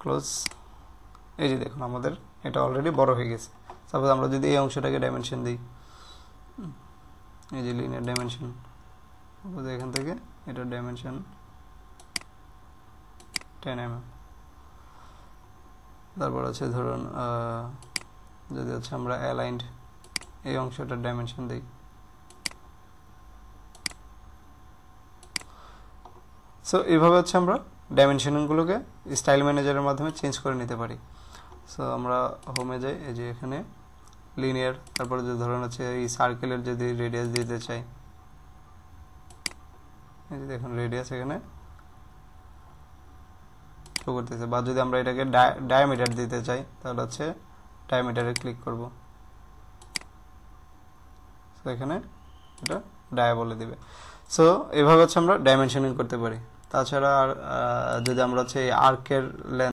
Close. এই যে দেখুন আমাদের এটা অলরেডি বড় হয়ে গেছে। সাপোজ আমরা যদি এই অংশটাকে ডাইমেনশন দিই, এই যে লিনিয়ার ডাইমেনশন, এখান থেকে এটা ডাইমেনশন 10 mm। তারপর আছে ধরুন যদি হচ্ছে আমরা অ্যালাইন্ড এই অংশটার ডাইমেনশন দিই, সো এইভাবে হচ্ছে আমরা ডাইমেনশনগুলোকে স্টাইল ম্যানেজারের মাধ্যমে চেঞ্জ করে নিতে পারি। সো আমরা হোমে যাই, এই যে এখানে লিনিয়ার, তারপরে যদি ধরুন হচ্ছে এই সার্কেলের যদি রেডিয়াস দিতে চাই, এই যে দেখুন রেডিয়াস এখানে শো করতেছে। বা যদি আমরা এটাকে ডায়ামিটার দিতে চাই তাহলে হচ্ছে ডায়ামিটারে ক্লিক করব, সো এখানে এটা ডায়া বলে দিবে। সো এভাবে হচ্ছে আমরা ডাইমেনশনিং করতে পারি। তাছাড়া আর যদি আমরা হচ্ছে এই আর্কের লেন্থ